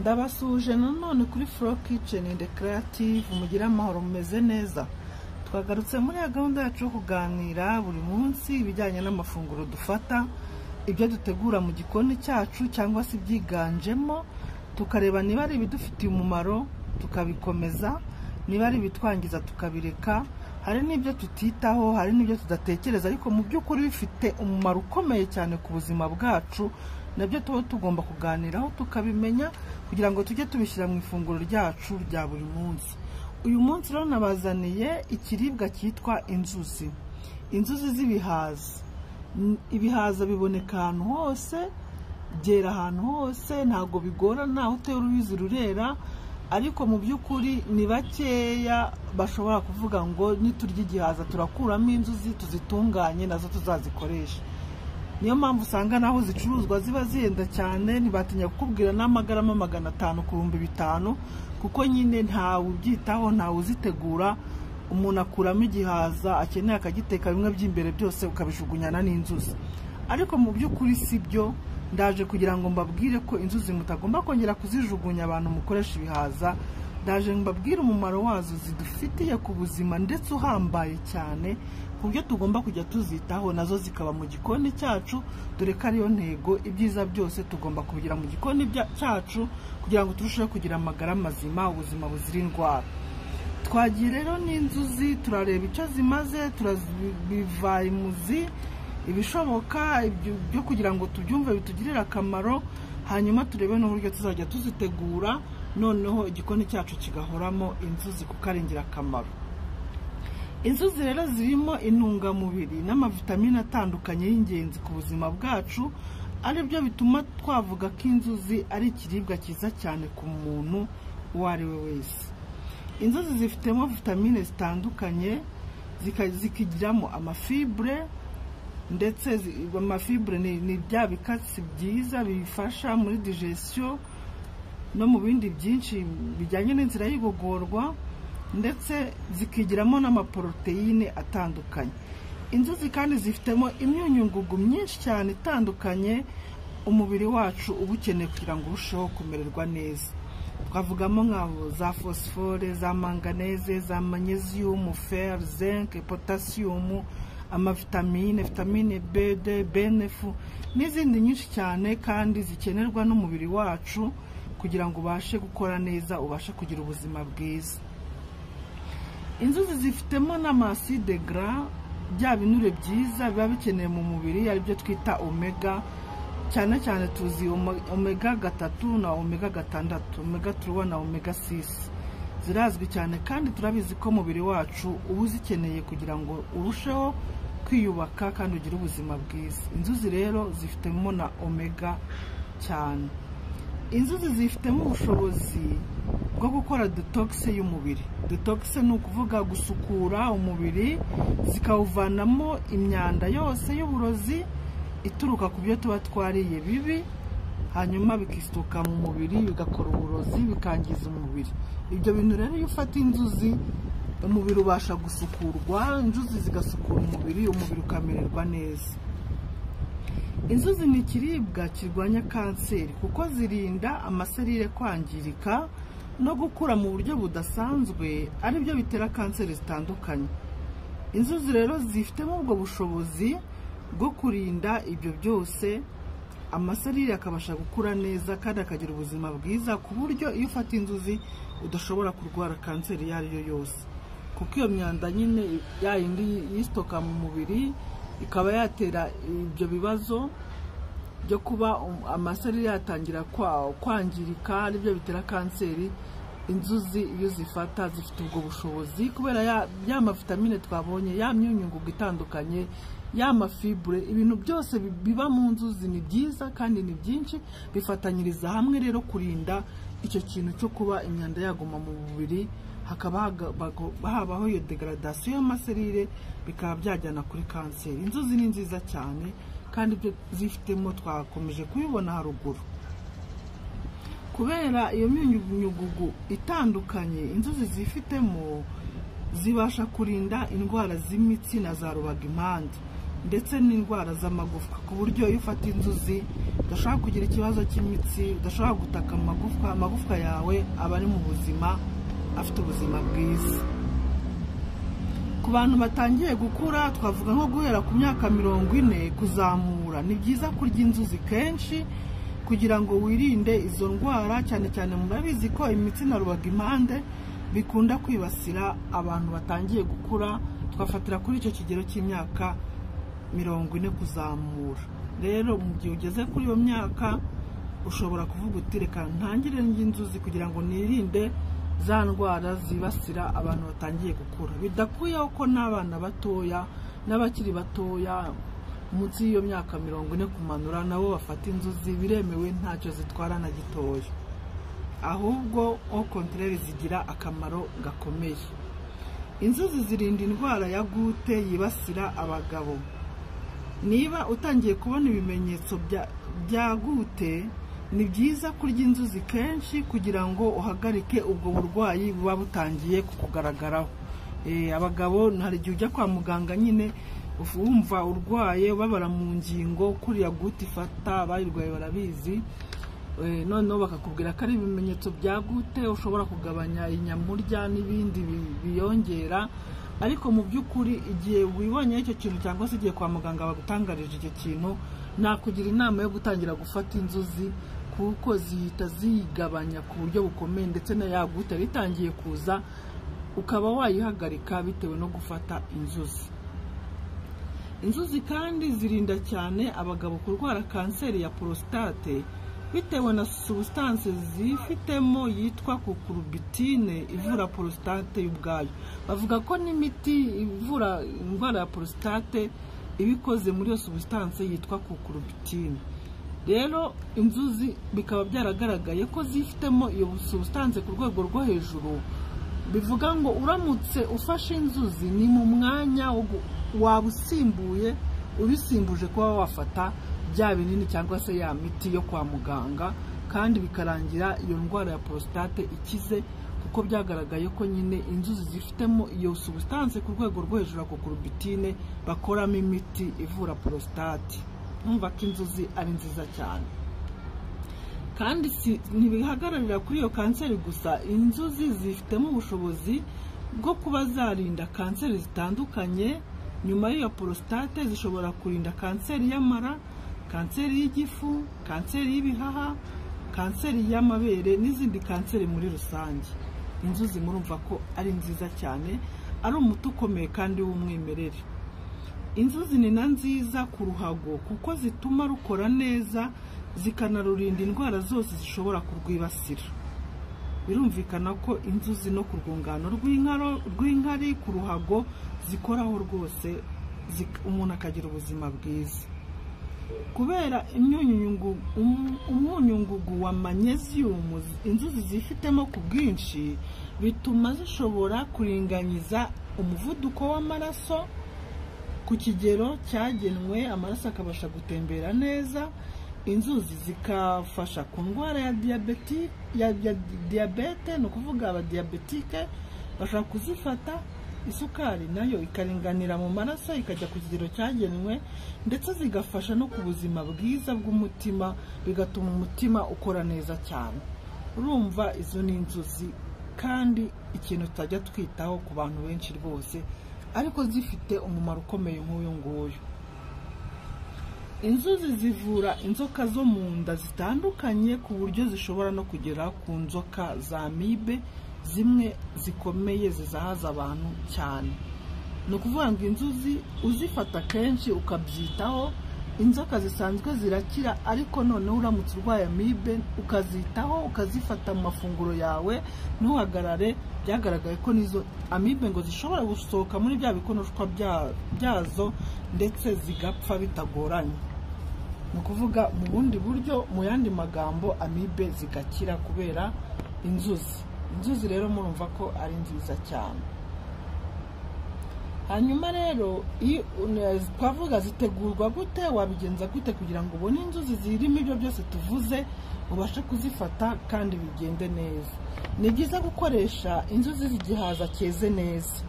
Ndabasuje nanone kuri Flow Kitchen and Creative mugira amahoro mumeze neza. Twagarutse muri ya gahunda yacu yo kuganira buri munsi ibijyanye n'amafunguro dufata, ibyo dutegura mu gikoni cyacu cyangwa se byiganjemo, tukareba niba ari ibidufitiye umumaro tukabikomeza, niba ari ibitwangiza tukabireka, hari n'ibyo tutitaho, hari n'ibyo tudatekereza ariko mu by'ukuri bifite umumaro ukomeye cyane ku buzima bwacu, nabyo tuba tugomba kuganiraho tukabimenya kugira ngo tujye tubishyira mu ifunguro ryacu rya buri munsi. Uyu munsi rero nabazaniye ikiribwa cyitwa inzuzi. Inzuzi z'ibihaza. Ibihaza biboneka ahantu hose, byera ahantu hose, ntago bigorana, aho utera urubizi rurera, ariko mu by'ukuri ni bakeya bashobora kuvuga ngo niturya igihaza turakuramo inzuzi tuzitunganye nazo tuzazikoresha. Niyo mpamvu usanga naho zicuruzwa ziba zihenda cyane, ntibatinya kukubwira n'amagarama 500 ku 500 kuko nyine ntawe ubyitaho, ntawe uzitegura. Umuntu akuramo igihaza akeneye akagiteka bimwe by'imbere byose ukabijugunyana n'inzuzi, ariko mu by'ukuri sibyo. Ndaje kugira ngo mbabwire ko inzuzi mutagomba kongera kuzijugunya abantu mukoresha ibihaza. Ndaje mbabwire umumaro wazo zidufitiye ku buzima ndetse uhambaye cyane, kubyo tugomba kujya tuzitaho nazo zikaba mu gikoni cyacu, dore ko ariyo ntego. Ibyiza byose tugomba kubigira mu gikoni cyacu kugira ngo turusheho kugira amagara mazima, ubuzima buzira indwara. Twagiye rero n'inzuzi turareba icyo zimaze, turabiva imuzi, ibishoboka byo kugira ngo tubyumve bitugirira akamaro, hanyuma turebe n'uburyo tuzajya tuzitegura, noneho igikoni cyacu kigahoramo inzuzi kuko ari ingirakamaro. Inzuzi rero zirimo intungamubiri n'amavitamine atandukanye y'ingenzi ku buzima bwacu, ari byo bituma twavuga ko inzuzi ari ikiribwa cyiza cyane ku muntu uwo ari we wese. Inzuzi zifitemo vitamine zitandukanye, zikigiramo amafibre, ndetse amafibre ni bya bikatsi byiza bifasha muri digestion no mu bindi byinshi bijyanye n'inzira y'igogorwa, ndetse zikigiramo n'amaproteine atandukanye. Inzuzi kandi zifitemo imyunyungugu myinshi cyane itandukanye umubiri wacu uba ukeneye kugira ngo urusheho kumererwa neza. Twavugamo nka za phosphore, za manganese, za magnesium, fer, zinc, potassium, amavitamine, vitamine B2, B9 n'izindi nyinshi cyane kandi zikenerwa n'umubiri wacu kugira ngo ubashe gukora neza, ubashe kugira ubuzima bwiza. Inzuzi zifitemo n'amaside gras, bya binure byiza biba bikeneye mu mubiri, ari byo twita omega. Cyane cyane tuzi omega 3 na omega 6, omega 3 na omega 6 zirazwi cyane, kandi turabizi ko umubiri wacu uba uzikeneye kugira ngo urusheho kwiyubaka kandi ugire ubuzima bwiza. Inzuzi rero zifitemo na omega cyane. Inzuzi zifitemo ubushobozi bwo gukora detox y'umubiri. Detox ni ukuvuga gusukura umubiri, zikawuvanamo imyanda yose y'uburozi ituruka ku byo tuba twariye bibi, hanyuma bikistuka mu mubiri bigakora uburozi bikangiza umubiri. Ibyo bintu rero iyo ufata inzuzi, umubiri ubasha gusukurwa, inzuzi zigasukura umubiri ukamererwa neza. Inzuzi ni ikiribwa kirwanya kanseri kuko zirinda amaserire kwangirika no gukura mu buryo budasanzwe, ari byo bitera kanseri zitandukanye. Inzuzi rero zifitemo ubwo bushobozi bwo kurinda ibyo byose, amaserire akabasha gukura neza kandi akagira ubuzima bwiza, ku buryo iyo ufata inzuzi udashobora kurwara kanseri iyo ari yo yose, kuko iyo myanda nyine yayindi yistoka mu mubiri ikaba yatera ibyo bibazo byo kuba amaserire yatangira kwangirika, ari byo bitera kanseri. Inzuzi iyo zifata zifite ubwo bushobozi kubera ya mavitamine twabonye, ya myunyungugu itandukanye, ya mafibre, ibintu byose biba mu nzuzi ni byiza kandi ni byinshi, bifatanyiriza hamwe rero kurinda icyo kintu cyo kuba imyanda yaguma mu mubiri, habaho iyo degradation y'amaserire, bikaba byajyana kuri kanseri. Inzuzi ni nziza cyane kandi ibyo zifitemo twakomeje kubibona haruguru. Kubera iyo myunyungugu itandukanye inzuzi zifitemo, zibasha kurinda indwara z'imitsi na za rubagimpande ndetse n'indwara z'amagufwa, ku buryo iyo ufata inzuzi udashobora kugira ikibazo cy'imitsi, udashobora gutaka amagufwa yawe aba ari mu buzima, afite ubuzima bwiza. Ku bantu batangiye gukura, twavuga nko guhera ku myaka 40 kuzamura, ni byiza kurya inzuzi kenshi kugira ngo wirinde izo ndwara, cyane cyane murabizi ko imitsi na rubagimpande bikunda kwibasira abantu batangiye gukura, twafatira kuri icyo kigero cy'imyaka 40 kuzamura. Rero mu gihe ugeze kuri iyo myaka ushobora kuvuga uti reka ntangire inzuzi kugira ngo nirinde za ndwara zibasira abantu batangiye gukura. Bidakuyeho ko n'abana batoya n'abakiri batoya munsi y'iyo myaka 40 kumanura nabo bafata inzuzi, biremewe, ntacyo zitwara na gitoya, ahubwo au contraire zigira akamaro gakomeye. Inzuzi zirinda indwara ya gute yibasira abagabo. Niba utangiye kubona ibimenyetso bya gute, ni byiza kurya inzuzi kenshi kugira ngo uhagarike ubwo burwayi buba butangiye kukugaragaraho. Abagabo hari igihe ujya kwa muganga nyine wumva urwaye, ubabara mu ngingo, kuriya gute ifata, abayirwaye barabizi, noneho bakakubwira ko ari ibimenyetso bya gute, ushobora kugabanya inyamurya n'ibindi biyongera. Ariko mu by'ukuri igihe wibonye icyo kintu cyangwa se igihe kwa muganga bagutangarije icyo kintu, nakugira inama yo gutangira gufata inzuzi, kuko zihita zigabanya ku buryo bukomeye, ndetse na yagute bitangiye kuza ukaba wayihagarika bitewe no gufata inzuzi. Inzuzi kandi zirinda cyane abagabo kurwara kanseri ya prostate bitewe na substance zifitemo yitwa cucurbitine ivura prostate y'ubwayo. Bavuga ko n'imiti ivura indwara ya prostate ibikoze muri iyo substance yitwa cucurbitine. Rero inzuzi bikaba byaragaragaye ko zifitemo iyo substance ku rwego rwo hejuru. Bivuga ngo uramutse ufashe inzuzi ni mu mwanya wabusimbuye ubisimbuje kuba wafata bya binini cyangwa se ya miti yo kwa muganga, kandi bikarangira iyo ndwara ya prostate ikize, kuko byagaragaye ko nyine inzuzi zifitemo iyo substance ku rwego rwo hejuru ya cucurbitine bakoramo imiti ivura prostate. Numva ko inzuzi ari nziza cyane. Kandi ntibihagararira kuri iyo kanseri gusa, inzuzi zifitemo ubushobozi bwo kuba zarinda kanseri zitandukanye. Nyuma y'iyo prostate zishobora kurinda kanseri y'amara, kanseri y'igifu, kanseri y'ibihaha, kanseri y'amabere n'izindi kanseri muri rusange. Inzuzi murumva ko ari nziza cyane, ari umuti ukomeye kandi w'umwimerere. Inzuzi ni na nziza ku ruhago kuko zituma rukora neza, zikanarurinda indwara zose zishobora kurwibasira. Birumvikana ko inzuzi no ku rwungano rw'inkari, ku ruhago zikoraho rwose, umuntu akagira ubuzima bwiza. Kubera umunyungugu wa magnesium inzuzi zifitemo ku bwinshi, bituma zishobora kuringaniza umuvuduko w'amaraso ku kigero cyagenwe, amaraso akabasha gutembera neza. Inzuzi zikafasha ku ndwara ya diabete, no kuvuga aba diabetike bashaka kuzifata, isukari nayo ikaringanira mu maraso ikajya ku kigero cyagenwe, ndetse zigafasha no ku buzima bwiza bw'umutima, bigatuma umutima ukora neza cyane. Urumva izo ni inzuzi, kandi ikintu tutajya twitaho ku bantu benshi rwose, ariko zifite umumaro ukomeye nk'uyu nguyu. Inzuzi zivura inzoka zo mu nda zitandukanye ku buryo zishobora no kugera ku nzoka za amibe, zimwe zikomeye zizahaza abantu cyane. No kuvuga ngo inzuzi uzifata kenshi ukabyitaho, inzoka zisanzwe zirakira, ariko none uramutse urwaye amibe ukazitaho, ukazifata mu mafunguro yawe, ntuhagarare. Byagaragaye ko nizo amibe ngo zishobora gusohoka muri bya bikonoshwa byazo, ndetse zigapfa bitagoranye. Ni ukuvuga mu bundi buryo, mu yandi magambo, amibe zigakira kubera inzuzi. Inzuzi rero murumva ko ari nziza cyane. Hanyuma rero twavuga zitegurwa gute, wabigenza gute kugira ngo ubone inzuzi zirimo ibyo byose tuvuze, ubashe kuzifata kandi bigende neza. Ni byiza gukoresha inzuzi z'igihaza cyeze neza,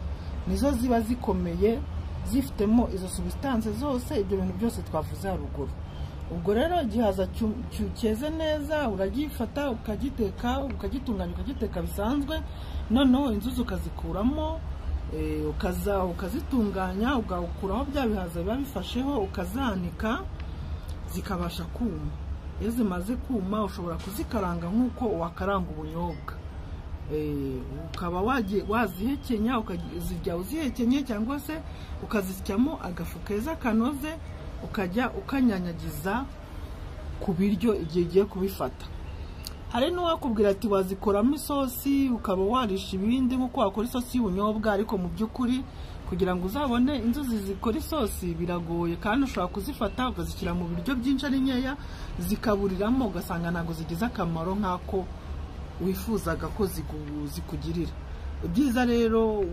nizo ziba zikomeye, zifitemo izo substance zose, ibyo bintu byose twavuze haruguru. ubwo rero igihaza cyeze neza uragifata ukagiteka, ukagitunganya, ukagiteka bisanzwe. Noneho inzuzi ukazikuramo, ukazitunganya, ugakuraho bya bihaza biba bifasheho, ukazanika zikabasha kuma. Iyo zimaze kuma ushobora kuzikaranga nk'uko wakaranga ubunyobwa. Ukaba wazihekenya, ukazirya uzihekenye, cyangwa se ukazisyamo agafu keza kanoze, ukajya ukanyanyagiza ku biryo igihe ugiye kubifata. Hari n'uwakubwira ati wazikoramo isosi, ukaba warisha ibindi nk'uko wakora isosi y'ubunyobwa, ariko mu by'ukuri kugira ngo uzabone inzuzi zikora isosi biragoye, kandi ushobora kuzifata ukazishyira mu biryo byinshi ari nkeya zikaburiramo, ugasanga ntabwo zigize akamaro nk'ako wifuzaga ko zikugirira. Ibyiza rero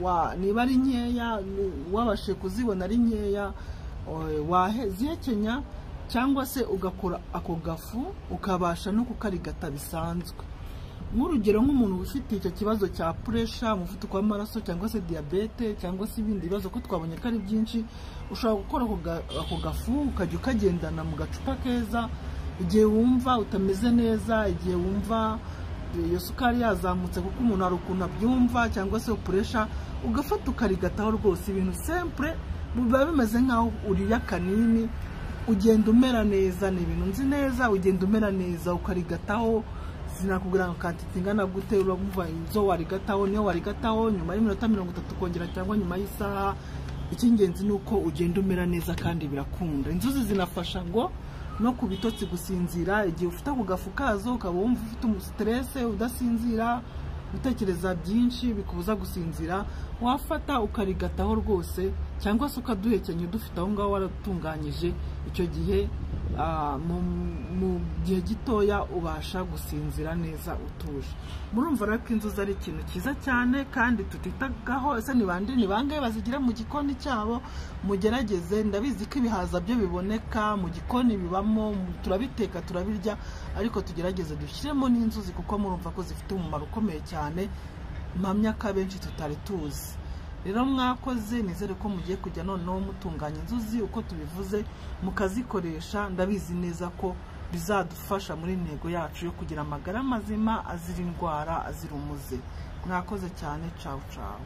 niba ari nkeya, wabashe kuzibona ari nkeya, wazihekenya cyangwa se ugakora ako gafu ukabasha no kukarigata bisanzwe. Nk'urugero nk'umuntu ufite icyo kibazo cya pressure, umuvuduko w'amaraso, cyangwa se diabete, cyangwa se ibindi bibazo ko twabonye ko ari byinshi, ushobora gukora ako gafu ukajya ukagendana mu gacupa keza igihe wumva utameze neza, igihe wumva iyo sukari yazamutse, kuko umuntu hari ukuntu abyumva, cyangwa se pressure, ugafata ukarigataho rwose. Ibintu simple biba bimeze nkaho uriye akanini, ugenda umera neza. Ni ibintu nzi neza, ugenda umera neza ukarigataho. Sinakubwira ngo kantite ingana gute, urumva inzo warigataho, niyo warigataho nyuma y'iminota 30 kongera, cyangwa nyuma y'isaha. Icy'ingenzi nuko ugenda umera neza kandi birakunda. Inzuzi zinafasha ngo no ku bitotsi gusinzira. Igihe ufite ako gafu kazo ukaba wumva ufite stress, udasinzira, utekereza byinshi bikubuza gusinzira, wafata ukarigataho rwose, cyangwa se ukaduhekenya udufite aho ngaho waratunganyije. Icyo gihe mu gihe gitoya ubasha gusinzira neza utuje. Murumva rero ko inzuzi ari ikintu cyiza cyane kandi tutitagaho. Ese ni bangahe bazigira mu gikoni cyabo? Mugerageze. Ndabizi ko ibihaza byo biboneka mu gikoni, bibamo, turabiteka, turabirya, ariko tugerageze dushyiremo n'inzuzi, kuko murumva ko zifite umumaro ukomeye cyane, mpamya ko abenshi tutari tuzi. Rero mwakoze, nizere ko mugiye kujya noneho mutunganya inzuzi uko tubivuze, mukazikoresha. Ndabizi neza ko bizadufasha muri intego yacu yo kugira amagara mazima, azira indwara, azira umuze. Mwakoze cyane. Ciao ciao.